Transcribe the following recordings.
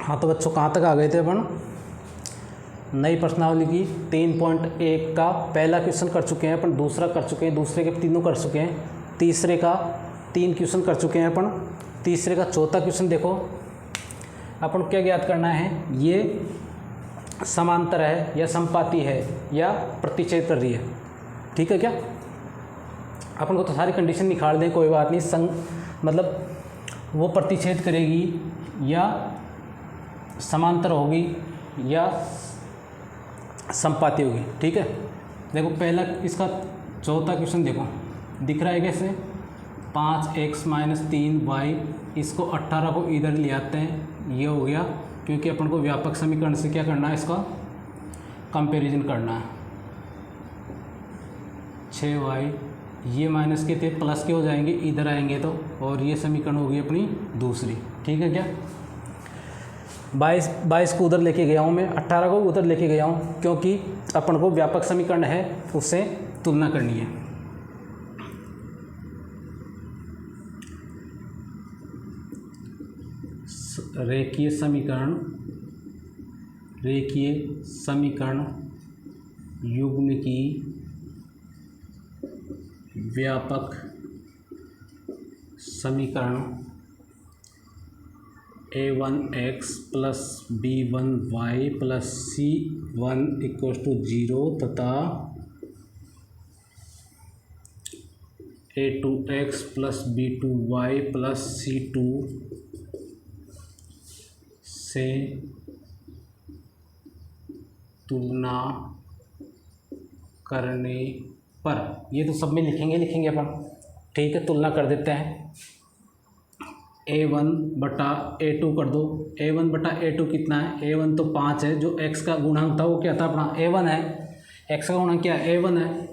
हाँ तो बच्चों कहाँ तक आ गए थे अपन? नई प्रश्नावली की 3.1 का पहला क्वेश्चन कर चुके हैं अपन, दूसरा कर चुके हैं, दूसरे के तीनों कर चुके हैं, तीसरे का 3 क्वेश्चन कर चुके हैं अपन, तीसरे का चौथा क्वेश्चन देखो। अपन क्या ज्ञात करना है, ये समांतर है या समपाती है या प्रतिच्छेद कर रही है, ठीक है क्या? अपन को तो सारी कंडीशन निकाल दें, कोई बात नहीं। मतलब वो प्रतिच्छेद करेगी या समांतर होगी या समपाती होगी, ठीक है। देखो पहला इसका चौथा क्वेश्चन देखो, दिख रहा है कैसे? 5x - 3y, इसको 18 को इधर ले आते हैं, ये हो गया, क्योंकि अपन को व्यापक समीकरण से क्या करना है, इसका कंपैरिजन करना है। 6y, ये माइनस के थे प्लस के हो जाएंगे, इधर आएंगे तो, और ये समीकरण होगी अपनी दूसरी, ठीक है क्या? 22 को उधर लेके गया हूँ मैं, 18 को उधर लेके गया हूँ, क्योंकि अपन को व्यापक समीकरण है उससे तुलना करनी है। रेखीय समीकरण युग्म की व्यापक समीकरण a1x + b1y + c1 = 0 तथा a2x + b2y + c2 से तुलना करने पर, ये तो सब में लिखेंगे अपन, ठीक है। तुलना कर देते हैं, a1/a2 कर दो। a1/a2 कितना है? a1 तो 5 है, जो x का गुणांक था वो क्या था अपना? a1 है। x का गुणांक क्या है? a1 है।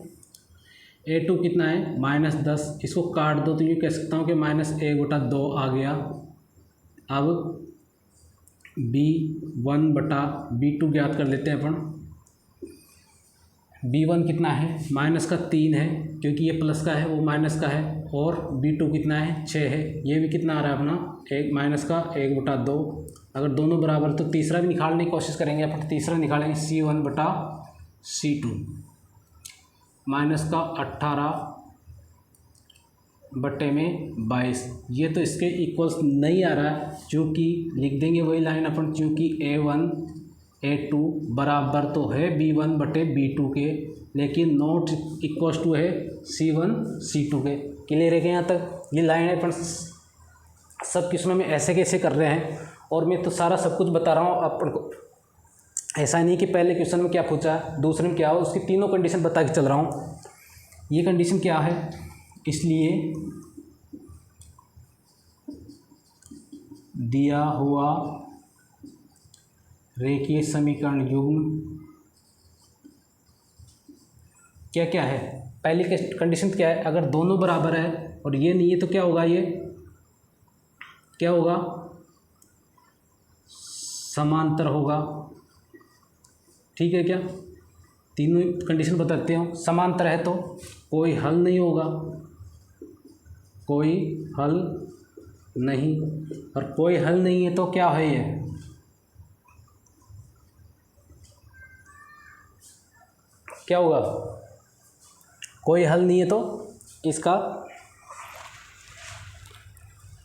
a2 कितना है? -10। इसको काट दो तो ये कह सकता हूँ कि -1/2 आ गया। अब b1/b2 ज्ञात कर लेते हैं अपन। b1 कितना है? -3 है, क्योंकि ये प्लस का है वो माइनस का है, और b2 कितना है? 6 है। ये भी कितना आ रहा है अपना? -1/2। अगर दोनों बराबर तो तीसरा भी निकालने की कोशिश करेंगे अपन। तीसरा निकालेंगे c1/c2, -18/22। ये तो इसके इक्वल्स नहीं आ रहा है, चूँकि लिख देंगे वही लाइन अपन, चूँकि a1 a2 बराबर तो है b1/b2 के, लेकिन नॉट इक्वल्स टू है c1 c2 के। क्लियर है कि यहाँ तक? ये लाइन है अपन सब क्वेश्चनों में ऐसे कैसे कर रहे हैं, और मैं तो सारा सब कुछ बता रहा हूँ अपन को। ऐसा नहीं कि पहले क्वेश्चन में क्या पूछा, दूसरे में क्या हो, उसकी तीनों कंडीशन बता के चल रहा हूँ। ये कंडीशन क्या है, इसलिए दिया हुआ रेखीय समीकरण युग्म क्या क्या है? पहली कंडीशन क्या है? अगर दोनों बराबर है और ये नहीं है तो क्या होगा? ये क्या होगा? समांतर होगा, ठीक है क्या? तीनों कंडीशन बताते हो। समांतर है तो कोई हल नहीं होगा, कोई हल नहीं, और कोई हल नहीं है तो क्या है? ये क्या होगा? कोई हल नहीं है तो इसका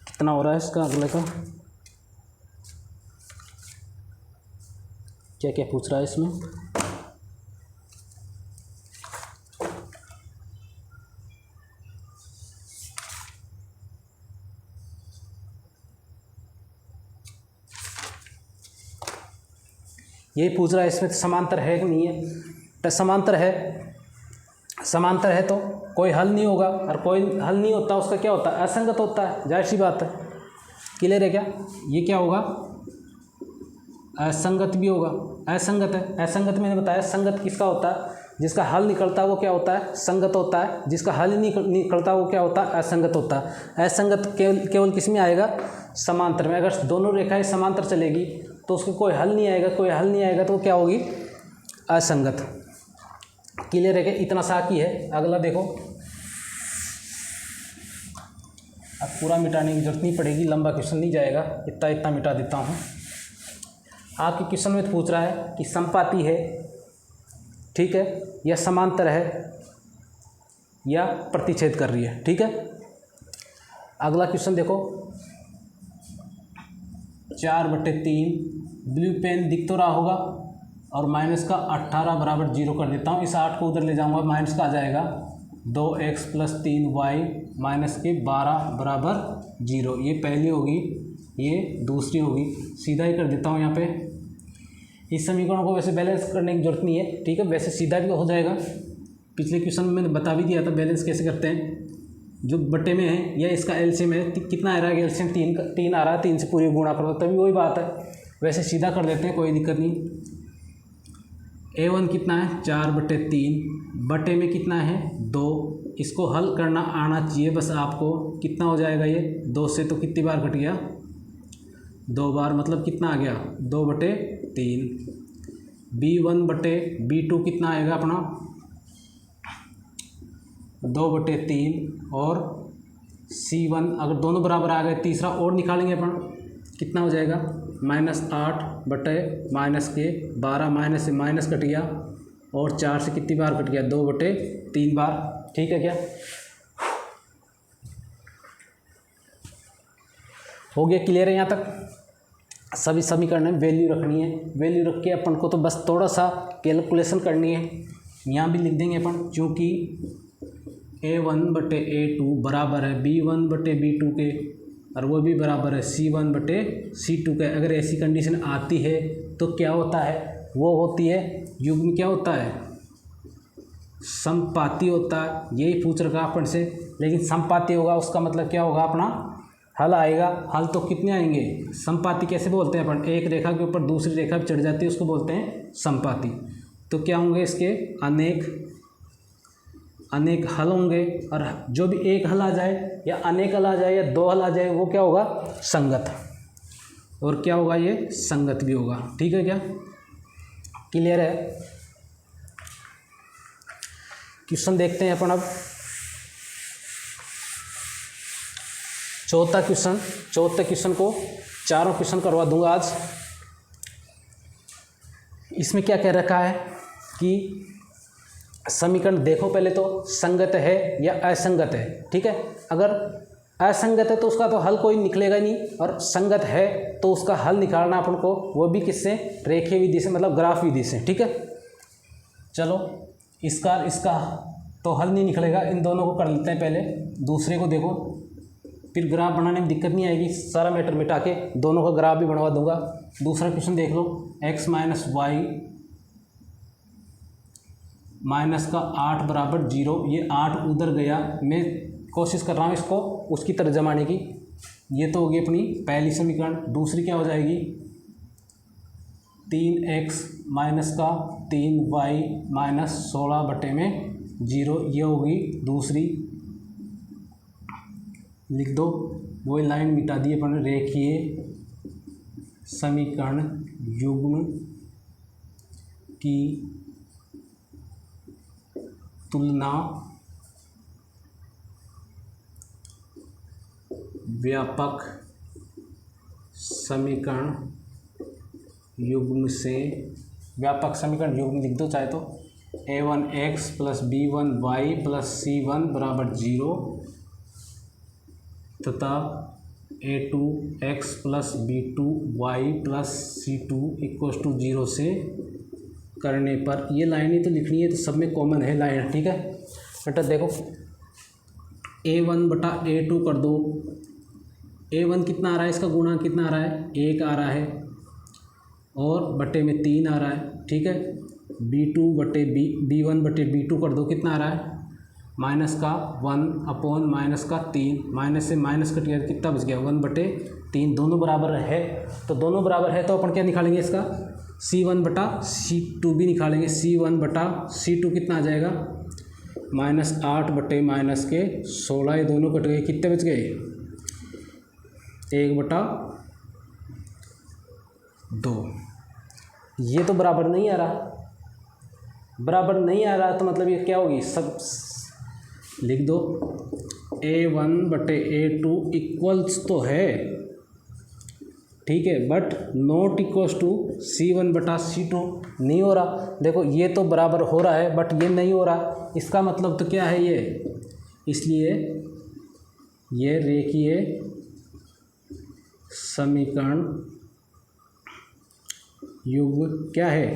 कितना हो रहा है? इसका अगले का क्या क्या पूछ रहा है इसमें? यही पूछ रहा है इसमें समांतर है कि नहीं है। तो समांतर है तो कोई हल नहीं होगा, और कोई हल नहीं होता उसका क्या होता है? असंगत होता है, जाहिर सी बात है। क्लियर है क्या? ये क्या होगा? असंगत भी होगा। असंगत है, असंगत मैंने बताया। संगत किसका होता है? जिसका हल निकलता है वो क्या होता है? संगत होता है। जिसका हल नहीं निकलता वो क्या होता है? असंगत होता है। असंगत केवल किस में आएगा? समांतर में। अगर दोनों रेखाएं समांतर चलेगी तो उसको कोई हल नहीं आएगा, कोई हल नहीं आएगा तो वो क्या होगी? असंगत। क्लियर है कि इतना सा की है। अगला देखो, अब पूरा मिटाने की जरूरत नहीं पड़ेगी, लंबा क्वेश्चन नहीं जाएगा, इतना मिटा देता हूँ। आपके क्वेश्चन में पूछ रहा है कि समपाती है, ठीक है, या समांतर है या प्रतिच्छेद कर रही है, ठीक है। अगला क्वेश्चन देखो, 4/3 ब्लू पेन दिख तो रहा होगा और माइनस का 18 बराबर 0 कर देता हूँ। इस 8 को उधर ले जाऊँगा, माइनस का आ जाएगा 2x + 3y माइनस के 12 बराबर 0। ये पहली होगी, ये दूसरी होगी। सीधा ही कर देता हूँ यहाँ पे। इस समीकरण को वैसे बैलेंस करने की जरूरत नहीं है, ठीक है, वैसे सीधा भी हो जाएगा। पिछले क्वेश्चन में मैंने बता भी दिया था बैलेंस कैसे करते हैं। जो बट्टे में है या इसका एलसीएम है, कितना आ रहा है, एलसीएम 3 आ रहा है, 3 से पूरी गुणा करो तभी वही बात है। वैसे सीधा कर देते हैं, कोई दिक्कत नहीं। a1 कितना है, 4/3, बटे में कितना है 2। इसको हल करना आना चाहिए बस आपको। कितना हो जाएगा ये, 2 से तो कितनी बार कट गया, 2 बार, मतलब कितना आ गया 2/3। b1/b2 कितना आएगा अपना 2/3 और c1 अगर दोनों बराबर आ गए, तीसरा और निकालेंगे अपन, कितना हो जाएगा -8/-12 माइनस से माइनस कट गया और 4 से कितनी बार कट गया 2/3 बार, ठीक है क्या, हो गया क्लियर है यहाँ तक। सभी समीकरण में वैल्यू रखनी है, वैल्यू रख के अपन को तो बस थोड़ा सा कैलकुलेशन करनी है। यहाँ भी लिख देंगे अपन, चूँकि a1/a2 बराबर है b1/b2 के और वो भी बराबर है c1/c2 के। अगर ऐसी कंडीशन आती है तो क्या होता है, वो होती है युग्म, क्या होता है, समपाती होता है। यही पूछ रखा अपन से, लेकिन समपाती होगा उसका मतलब क्या होगा, अपना हल आएगा। हल तो कितने आएंगे, समपाती कैसे बोलते हैं अपन, एक रेखा के ऊपर दूसरी रेखा भी चढ़ जाती है, उसको बोलते हैं समपाती। तो क्या होंगे इसके अनेक हल होंगे, और जो भी एक हल आ जाए या अनेक हल आ जाए या 2 हल आ जाए वो क्या होगा, संगत। और क्या होगा, ये संगत भी होगा, ठीक है क्या, क्लियर है। क्वेश्चन देखते हैं अपन अब। चौथे क्वेश्चन को चारों क्वेश्चन करवा दूंगा आज। इसमें क्या कह रखा है कि समीकरण देखो पहले तो संगत है या असंगत है, ठीक है। अगर असंगत है तो उसका तो हल कोई निकलेगा नहीं, और संगत है तो उसका हल निकालना अपन को, वो भी किससे, रेखीय विधि से, मतलब ग्राफ विधि से, ठीक है। चलो इसका तो हल नहीं निकलेगा, इन दोनों को कर लेते हैं पहले, दूसरे को देखो, फिर ग्राफ बनाने में दिक्कत नहीं आएगी। सारा मैटर मिटा के दोनों का ग्राफ भी बनवा दूंगा। दूसरा क्वेश्चन देख लो, x - y माइनस का 8 बराबर 0। ये 8 उधर गया, मैं कोशिश कर रहा हूँ इसको उसकी तरह जमाने की। ये तो होगी अपनी पहली समीकरण। दूसरी क्या हो जाएगी, 3x माइनस का 3y माइनस 16/0। ये होगी दूसरी, लिख दो, वही लाइन मिटा दी अपन। रेखीय समीकरण युग्म की तुलना व्यापक समीकरण युग्म से, व्यापक समीकरण युग्म लिख दो चाहे तो, a1x + b1y + c1 बराबर 0 तथा a2x + b2y + c2 = 0 से करने पर, ये लाइन ही तो लिखनी है, तो सब में कॉमन है लाइन, ठीक है बेटा। देखो a1/a2 कर दो, a1 कितना आ रहा है, इसका गुणा कितना आ रहा है, 1 आ रहा है, और बटे में 3 आ रहा है, ठीक है। b1/b2 कर दो, कितना आ रहा है, माइनस का 1/माइनस का 3, माइनस से माइनस कट गया, कितना बच गया 1/3। दोनों बराबर है, तो दोनों बराबर है तो अपन क्या निकालेंगे इसका, c1/c2 भी निकालेंगे। c1/c2 कितना आ जाएगा, -8/-16, ये दोनों कट गए, कितने बच गए, 1/2। ये तो बराबर नहीं आ रहा, बराबर नहीं आ रहा तो मतलब ये क्या होगी, सब लिख दो, a1/a2 इक्वल्स तो है, ठीक है, but not equals to C1/C2 नहीं हो रहा। देखो ये तो बराबर हो रहा है बट ये नहीं हो रहा, इसका मतलब तो क्या है ये, इसलिए ये रेखीय समीकरण युग्म क्या है,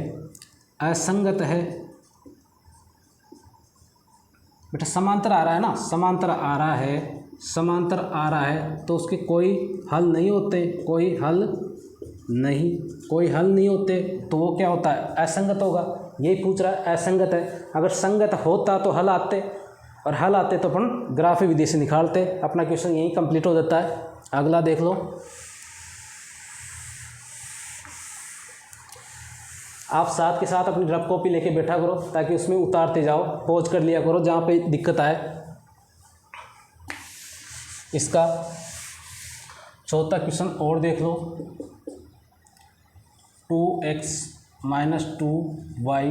असंगत है। बेटा समांतर आ रहा है ना, समांतर आ रहा है, समांतर आ रहा है तो उसके कोई हल नहीं होते, कोई हल नहीं होते, तो वो क्या होता है, असंगत होगा। यही पूछ रहा है, असंगत है। अगर संगत होता तो हल आते, और हल आते तो अपन ग्राफी विधि से निकालते। अपना क्वेश्चन यही कंप्लीट हो जाता है। अगला देख लो। आप साथ के साथ अपनी रफ कॉपी लेके बैठा करो ताकि उसमें उतारते जाओ, पॉज कर लिया करो जहाँ पे दिक्कत आए। इसका चौथा क्वेश्चन और देख लो। 2x - 2y,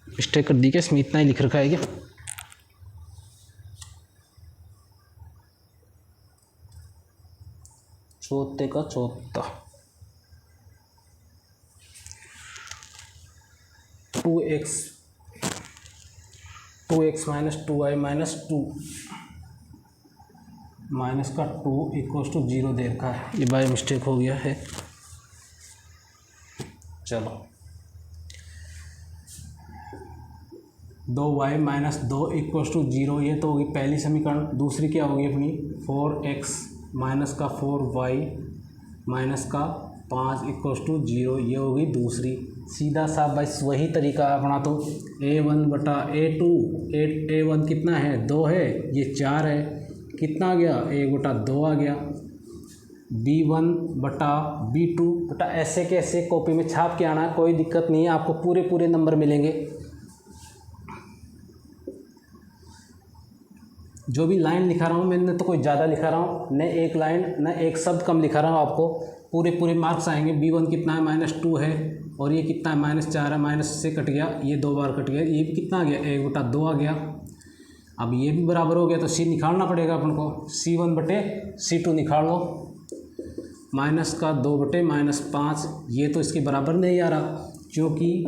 मिस्टेक कर दी क्या, इसमें इतना ही लिख रखा है क्या? चौथे का चौथा 2x - 2y - 2 माइनस का 2 इक्वल्स टू 0 दे रखा है। ये बाय मिस्टेक हो गया है। चलो 2y - 2 इक्वल्स टू 0, ये तो होगी पहली समीकरण। दूसरी क्या होगी अपनी, 4x माइनस का 4y माइनस का 5 इक्वल्स टू 0, ये होगी दूसरी। सीधा सा बस वही तरीका अपना तो A1/A2, A1 कितना है, 2 है, ये 4 है, कितना आ गया, 1/2 आ गया। B1/B2 बेटा ऐसे के ऐसे कॉपी में छाप के आना है, कोई दिक्कत नहीं है, आपको पूरे नंबर मिलेंगे। जो भी लाइन लिखा रहा हूँ मैंने तो कोई ज़्यादा लिखा रहा हूँ, न एक लाइन न एक शब्द कम लिखा रहा हूँ, आपको पूरे मार्क्स आएंगे। B1 कितना है, -2 है, और ये कितना है, -4 है, माइनस से कट गया, ये 2 बार कट गया, ये भी कितना आ गया, 1/2 आ गया। अब ये भी बराबर हो गया तो C निकालना पड़ेगा अपन को, C1/C2 निकाल लो। माइनस का 2/-5, ये तो इसके बराबर नहीं आ रहा क्योंकि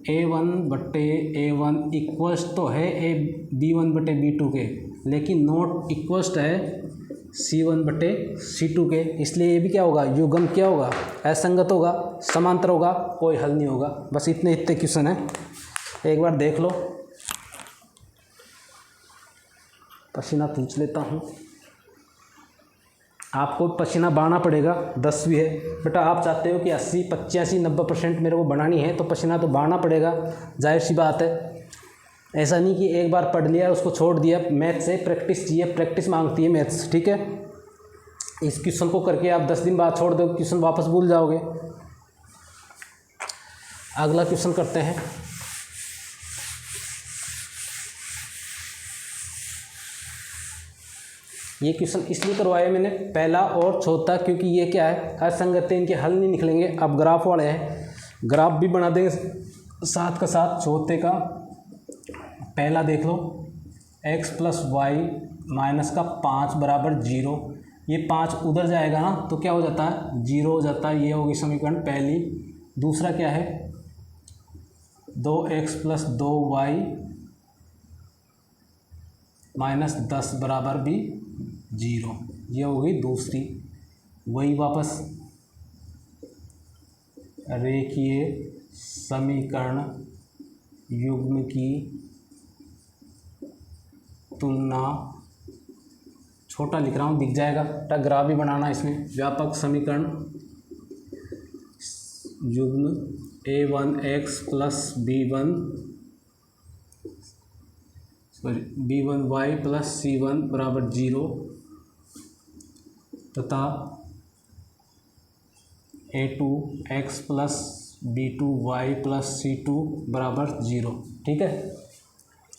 A1/A1 इक्वल्स तो है B1/B2 के, लेकिन नॉट इक्वल्स है C1/C2 के, इसलिए ये भी क्या होगा, युग्म क्या होगा, असंगत होगा, समांतर होगा, कोई हल नहीं होगा। बस इतने क्वेश्चन है, एक बार देख लो। पसीना पूछ लेता हूँ, आपको पसीना बहाना पड़ेगा, 10 भी है बेटा। आप चाहते हो कि 80, 85, 90% मेरे को बनानी है तो पसीना तो बहाना पड़ेगा, जाहिर सी बात है। ऐसा नहीं कि एक बार पढ़ लिया उसको छोड़ दिया। मैथ से प्रैक्टिस चाहिए, प्रैक्टिस मांगती है मैथ्स, ठीक है। इस क्वेश्चन को करके आप 10 दिन बाद छोड़ दो, क्वेश्चन वापस भूल जाओगे। अगला क्वेश्चन करते हैं। ये क्वेश्चन इसलिए करवाया मैंने पहला और चौथा क्योंकि ये क्या है, असंगत है, इनके हल नहीं निकलेंगे। अब ग्राफ वाले हैं, ग्राफ भी बना देंगे साथ का साथ। चौथे का पहला देख लो, x + y माइनस का 5 = 0। ये 5 उधर जाएगा ना तो क्या हो जाता है, 0 हो जाता है। ये होगी समीकरण पहली। दूसरा क्या है, 2x + 2y - 10 = भी 0, ये होगी दूसरी। वही वापस रेखीय समीकरण युग्म की तुलना, छोटा लिख रहा हूँ दिख जाएगा, ग्राफ भी बनाना इसमें। व्यापक समीकरण युग्म A1x + B1y + C1 = 0 तथा A2x + B2y + C2 = 0, ठीक है।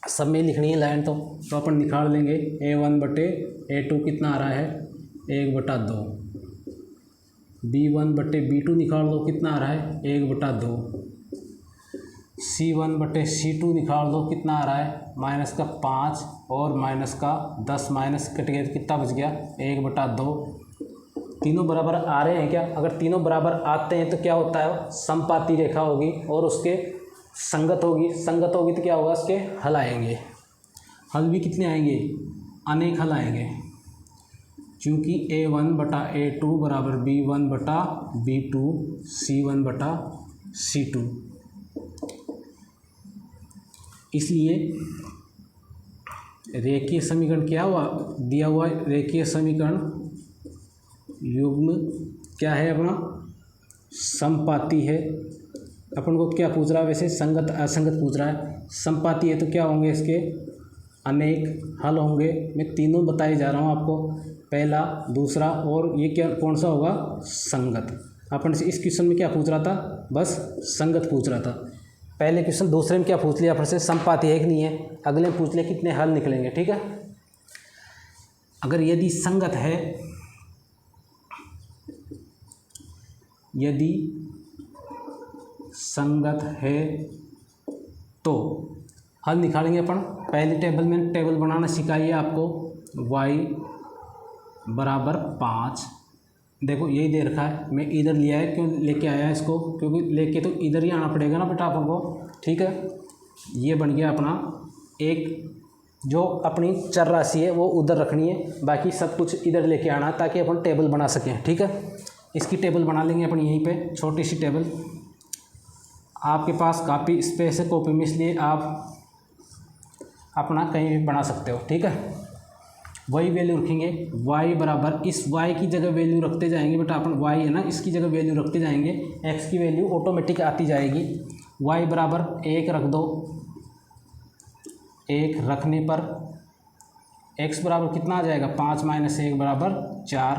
सब में लिखनी है लाइन तो अपन निकाल लेंगे। A1/A2 कितना आ रहा है, 1/2। B1/B2 निकाल लो, कितना आ रहा है, 1/2। C1/C2 निकाल दो, कितना आ रहा है माइनस का 5 और माइनस का 10, माइनस कट गया तो कितना बच गया 1/2। तीनों बराबर आ रहे हैं क्या? अगर तीनों बराबर आते हैं तो क्या होता है, समपाती रेखा होगी और उसके संगत होगी। संगत होगी तो क्या होगा, उसके हल आएंगे। हल भी कितने आएंगे, अनेक हल आएंगे, क्योंकि A1/A2 बराबर B1/B2 C1/C2। इसलिए रेखीय समीकरण क्या हुआ, दिया हुआ रेखीय समीकरण युग्म क्या है अपना, समपाती है। अपन को क्या पूछ रहा है वैसे, संगत असंगत पूछ रहा है। समपाती है तो क्या होंगे, इसके अनेक हल होंगे। मैं तीनों बताए जा रहा हूँ आपको, पहला, दूसरा और ये क्या कौन सा होगा, संगत। अपन से इस क्वेश्चन में क्या पूछ रहा था, बस संगत पूछ रहा था। पहले क्वेश्चन दूसरे में क्या पूछ लिया अपन से, समपाती है कि नहीं है। अगले में पूछ लिया कितने हल निकलेंगे। ठीक है, अगर यदि संगत है, यदि संगत है तो हल निकालेंगे अपन। पहले टेबल में टेबल बनाना सिखाइए आपको, y बराबर 5। देखो यही दे रखा है, मैं इधर लिया है, क्यों लेके आया इसको, क्योंकि लेके तो इधर ही आना पड़ेगा ना बेटा अपन को। ठीक है, ये बन गया अपना एक, जो अपनी चर राशि है वो उधर रखनी है, बाकी सब कुछ इधर लेके आना ताकि अपन टेबल बना सकें। ठीक है, इसकी टेबल बना लेंगे अपन यहीं पे, छोटी सी टेबल। आपके पास काफ़ी स्पेस है कॉपी में, इसलिए आप अपना कहीं भी बना सकते हो। ठीक है, वही वैल्यू रखेंगे। y बराबर, इस y की जगह वैल्यू रखते जाएंगे बेटा अपन, y है ना, इसकी जगह वैल्यू रखते जाएंगे, x की वैल्यू ऑटोमेटिक आती जाएगी। y बराबर 1 रख दो, 1 रखने पर x बराबर कितना आ जाएगा, 5 - 1 बराबर 4।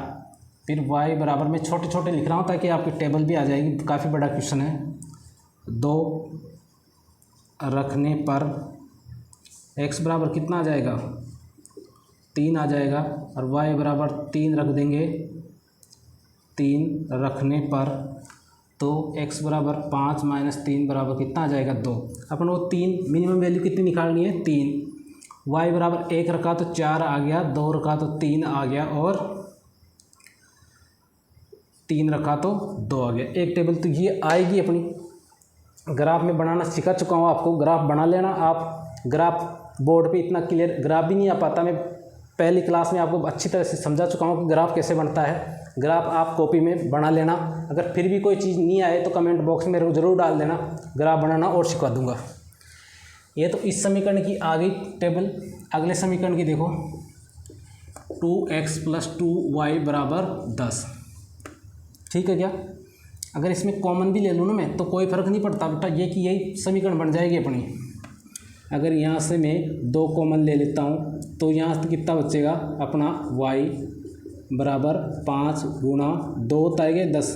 फिर y बराबर, मैं छोटे छोटे लिख रहा हूँ ताकि आपकी टेबल भी आ जाएगी, काफ़ी बड़ा क्वेश्चन है। 2 रखने पर x बराबर कितना आ जाएगा, 3 आ जाएगा, और y बराबर 3 रख देंगे। 3 रखने पर तो x बराबर 5 - 3 बराबर कितना आ जाएगा, 2। अपन वो 3 मिनिमम वैल्यू कितनी निकालनी है, 3। y बराबर 1 रखा तो 4 आ गया, 2 रखा तो 3 आ गया, और 3 रखा तो 2 आ गया। एक टेबल तो ये आएगी अपनी। ग्राफ में बनाना सिखा चुका हूँ आपको, ग्राफ बना लेना आप। ग्राफ बोर्ड पे इतना क्लियर ग्राफ भी नहीं आ पाता, मैं पहली क्लास में आपको अच्छी तरह से समझा चुका हूँ कि ग्राफ कैसे बनता है। ग्राफ आप कॉपी में बना लेना। अगर फिर भी कोई चीज़ नहीं आए तो कमेंट बॉक्स में ज़रूर डाल देना, ग्राफ बनाना और सिखा दूंगा। ये तो इस समीकरण की आ गई टेबल। अगले समीकरण की देखो, 2x + 2y बराबर 10। ठीक है क्या? अगर इसमें कॉमन भी ले लूँ ना मैं तो कोई फ़र्क नहीं पड़ता बेटा, ये कि यही समीकरण बन जाएगी अपनी। अगर यहाँ से मैं 2 कॉमन ले लेता हूँ तो यहाँ से कितना बचेगा अपना, y बराबर 5 × 2 आएगा 10।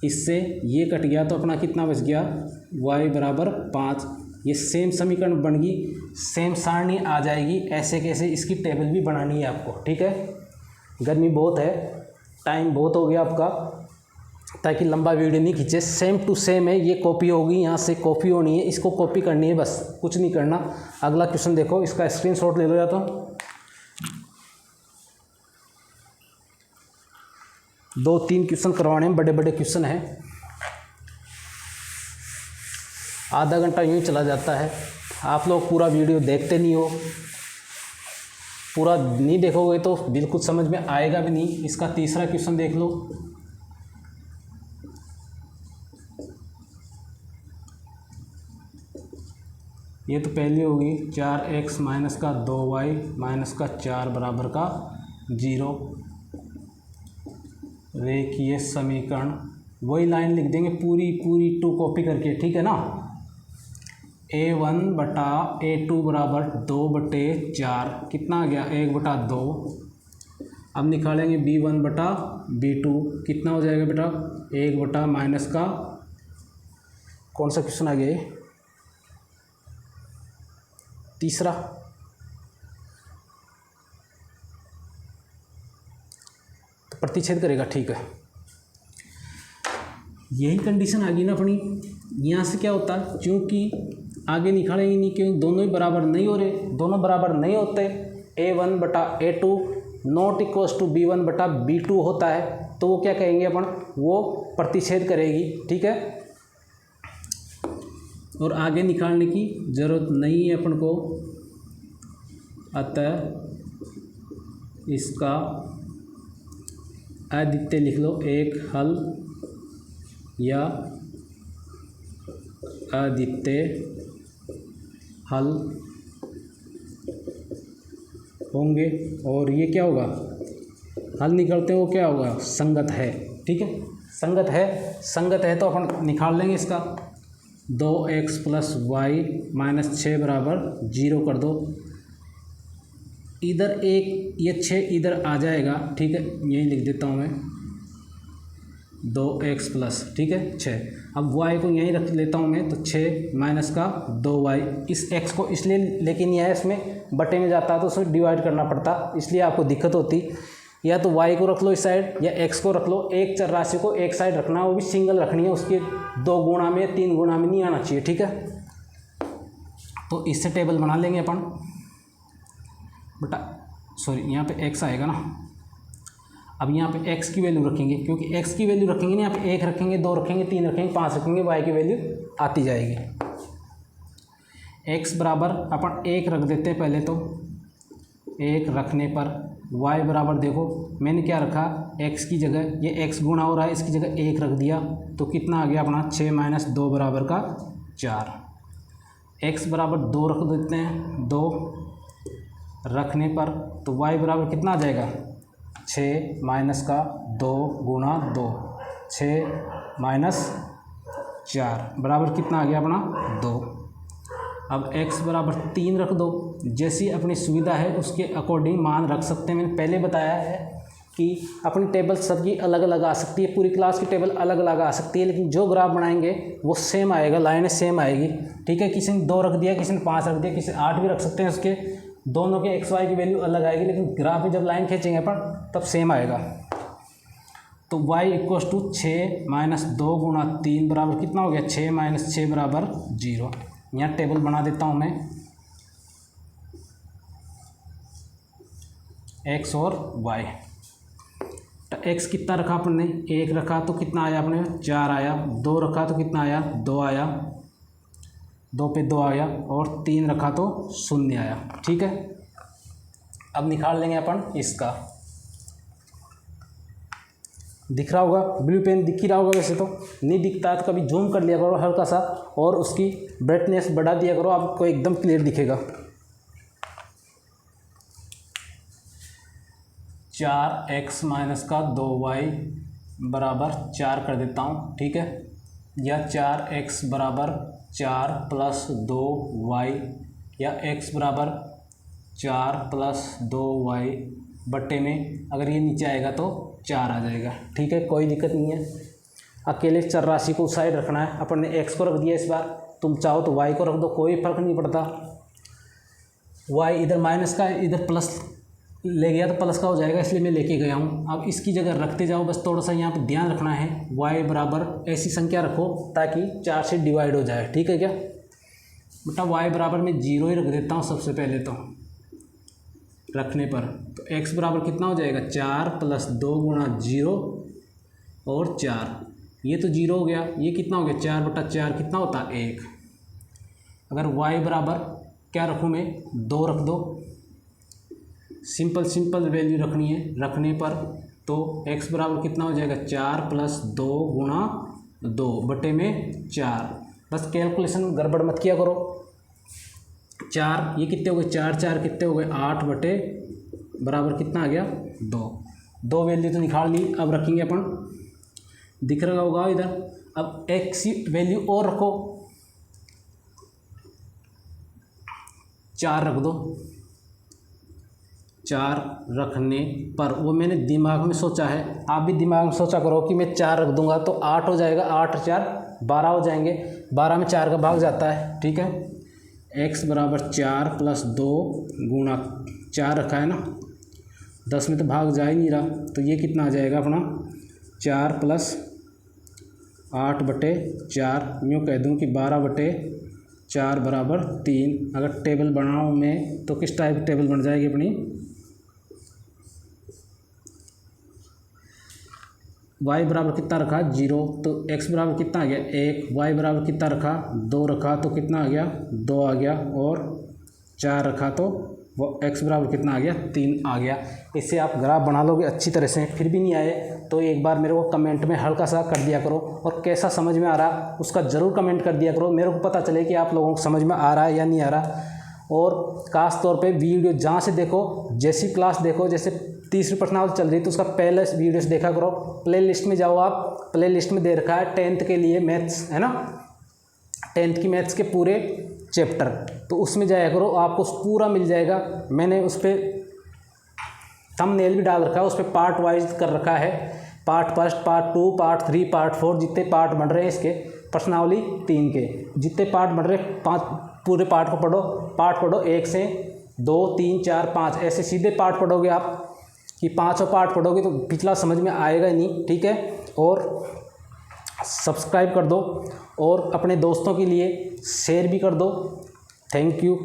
इससे ये कट गया तो अपना कितना बच गया, y बराबर 5। ये सेम समीकरण बन गई, सेम सारणी आ जाएगी। ऐसे कैसे इसकी टेबल भी बनानी है आपको। ठीक है, गर्मी बहुत है, टाइम बहुत हो गया आपका, ताकि लंबा वीडियो नहीं खींचे। सेम टू सेम है, ये कॉपी होगी, यहाँ से कॉपी होनी है, इसको कॉपी करनी है, बस कुछ नहीं करना। अगला क्वेश्चन देखो, इसका स्क्रीनशॉट ले लो या तो। 2-3 क्वेश्चन करवाने में, बड़े बड़े क्वेश्चन हैं, आधा घंटा यूँ ही चला जाता है। आप लोग पूरा वीडियो देखते नहीं हो, पूरा नहीं देखोगे तो बिल्कुल समझ में आएगा भी नहीं। इसका तीसरा क्वेश्चन देख लो। ये तो पहली होगी, 4x - 2y - 4 बराबर का 0। रेखीय समीकरण, वही लाइन लिख देंगे पूरी पूरी 2 कॉपी करके। ठीक है ना, A1/A2 बराबर 2/4 कितना आ गया, 1/2। अब निकालेंगे B1/B2, कितना हो जाएगा बेटा, 1 माइनस का, कौन सा क्वेश्चन आ गया ये, तीसरा। प्रतिच्छेद करेगा। ठीक है, यही कंडीशन आ गई ना अपनी। यहाँ से क्या होता है, चूँकि आगे निकालेंगे नहीं क्योंकि दोनों ही बराबर नहीं हो रहे, दोनों बराबर नहीं होते, A1/A2 not equals to B1/B2 होता है, तो वो क्या कहेंगे अपन, वो प्रतिच्छेद करेगी, ठीक है। और आगे निकालने की ज़रूरत नहीं है अपन को, अतः इसका अद्वितीय लिख लो, एक हल या अद्वितीय हल होंगे। और ये क्या होगा, हल निकलते हैं वो क्या होगा, संगत है, ठीक है। संगत है, संगत है तो अपन निकाल लेंगे इसका, 2x + y - 6 = 0 कर दो। इधर एक, ये 6 इधर आ जाएगा, ठीक है, यही लिख देता हूँ मैं, 2x +, ठीक है, 6। अब y को यहीं रख लेता हूँ मैं, तो 6 - 2y, इस x को इसलिए लेके नहीं आया, इसमें बटे में जाता तो उसमें डिवाइड करना पड़ता, इसलिए आपको दिक्कत होती। या तो y को रख लो इस साइड या x को रख लो, एक चर राशि को एक साइड रखना, वो भी सिंगल रखनी है, उसके 2 गुणा में 3 गुणा में नहीं आना चाहिए, ठीक है। तो इससे टेबल बना लेंगे अपन, बटा सॉरी यहाँ पे x आएगा ना। अब यहाँ पे x की वैल्यू रखेंगे, क्योंकि x की वैल्यू रखेंगे ना, यहाँ पे 1 रखेंगे, 2 रखेंगे, 3 रखेंगे, 5 रखेंगे, y की वैल्यू आती जाएगी। x बराबर अपन 1 रख देते हैं पहले, तो 1 रखने पर y बराबर, देखो मैंने क्या रखा, x की जगह, ये x गुणा हो रहा है, इसकी जगह 1 रख दिया, तो कितना आ गया अपना, 6 - 2 = 4। x बराबर 2 रख देते हैं, 2 रखने पर तो y बराबर कितना आ जाएगा, 6 - 2 × 2, 6 - 4 बराबर कितना आ गया अपना, 2। अब x बराबर 3 रख दो, जैसी अपनी सुविधा है उसके अकॉर्डिंग मान रख सकते हैं। मैंने पहले बताया है कि अपनी टेबल सबकी अलग अलग आ सकती है, पूरी क्लास की टेबल अलग अलग आ सकती है, लेकिन जो ग्राफ बनाएंगे वो सेम आएगा, लाइनें सेम आएगी, ठीक है। किसी ने 2 रख दिया, किसी ने 5 रख दिया, किसी ने 8 भी रख सकते हैं, उसके दोनों के x y की वैल्यू अलग आएगी, लेकिन ग्राफ में जब लाइन खींचेंगे अपन तब सेम आएगा। तो y = 6 - 2 × 3 बराबर कितना हो गया, 6 - 6 = 0। यहाँ टेबल बना देता हूँ मैं, x और y। तो x कितना रखा अपन ने, 1 रखा तो कितना आया अपने, 4 आया, 2 रखा तो कितना आया, 2 आया, 2 पे 2 आया, और 3 रखा तो 0 आया, ठीक है। अब निकाल लेंगे अपन इसका, दिख रहा होगा, ब्लू पेन दिख ही रहा होगा, वैसे तो नहीं दिखता है तो कभी जूम कर लिया करो हल्का सा, और उसकी ब्राइटनेस बढ़ा दिया करो, आपको एकदम क्लियर दिखेगा। 4x - 2y = 4 कर देता हूँ, ठीक है। या 4x = 4 + 2y, या x = 4 + 2y बट्टे में, अगर ये नीचे आएगा तो 4 आ जाएगा, ठीक है, कोई दिक्कत नहीं है। अकेले चर राशि को साइड रखना है, अपन ने x को रख दिया इस बार, तुम चाहो तो y को रख दो, कोई फर्क नहीं पड़ता। y इधर माइनस का, इधर प्लस ले गया तो प्लस का हो जाएगा, इसलिए मैं लेके गया हूँ। अब इसकी जगह रखते जाओ, बस थोड़ा सा यहाँ पे ध्यान रखना है, y बराबर ऐसी संख्या रखो ताकि 4 से डिवाइड हो जाए, ठीक है क्या बेटा। y बराबर मैं 0 ही रख देता हूँ सबसे पहले तो रखने पर, तो x बराबर कितना हो जाएगा, 4 + 2 × 0 और 4, ये तो 0 हो गया, ये कितना हो गया, 4/4 कितना होता है, 1। अगर y बराबर क्या रखूँ मैं, 2 रख दो, सिंपल वैल्यू रखनी है, रखने पर तो x बराबर कितना हो जाएगा, 4 + 2 × 2 बटे में 4। बस कैलकुलेशन गड़बड़ मत किया करो। 4 ये कितने हो गए, 4 4 कितने हो गए, 8 बटे बराबर कितना आ गया, 2 वैल्यू तो निकाल ली। अब रखेंगे अपन, दिख रहा होगा इधर। अब x वैल्यू और रखो, 4 रख दो। 4 रखने पर, वो मैंने दिमाग में सोचा है, आप भी दिमाग में सोचा करो कि मैं 4 रख दूंगा तो 8 हो जाएगा, 8 4 12 हो जाएंगे, 12 में 4 का भाग जाता है, ठीक है। x बराबर 4 + 2 गुणा 4 रखा है ना, 10 में तो भाग जा ही नहीं रहा, तो ये कितना आ जाएगा अपना, 4 + 8/4, यूँ कह दूँ कि 12/4 बराबर 3। अगर टेबल बनाऊँ मैं तो किस टाइप की टेबल बन जाएगी अपनी, y बराबर कितना रखा 0, तो x बराबर कितना आ गया 1, y बराबर कितना रखा 2 रखा तो कितना आ गया 2 आ गया, और 4 रखा तो वो x बराबर कितना आ गया 3 आ गया। इससे आप ग्राफ बना लोगे अच्छी तरह से। फिर भी नहीं आए तो एक बार मेरे को कमेंट में हल्का सा कर दिया करो, और कैसा समझ में आ रहा उसका ज़रूर कमेंट कर दिया करो, मेरे को पता चले कि आप लोगों को समझ में आ रहा है या नहीं आ रहा। और खास तौर पे वीडियो जहाँ से देखो, जैसी क्लास देखो, जैसे तीसरी प्रश्नावली चल रही तो उसका पहले वीडियो से देखा करो। प्ले लिस्ट में जाओ, आप प्ले लिस्ट में दे रखा है 10th के लिए मैथ्स, है ना, 10th की मैथ्स के पूरे चैप्टर, तो उसमें जाया करो, आपको पूरा मिल जाएगा। मैंने उस पर थंबनेल भी डाल रखा है, उस पर पार्ट वाइज कर रखा है, part first, part 2, part 3, part 4, जितने पार्ट बन रहे हैं इसके प्रश्नावली 3 के, जितने पार्ट बन रहे हैं 5 पूरे पार्ट को पढ़ो। पार्ट पढ़ो 1 से 2, 3, 4, 5 ऐसे सीधे पार्ट पढ़ोगे आप, कि 5 पार्ट पढ़ोगे तो पिछला समझ में आएगा ही नहीं, ठीक है। और सब्सक्राइब कर दो और अपने दोस्तों के लिए शेयर भी कर दो। Thank you.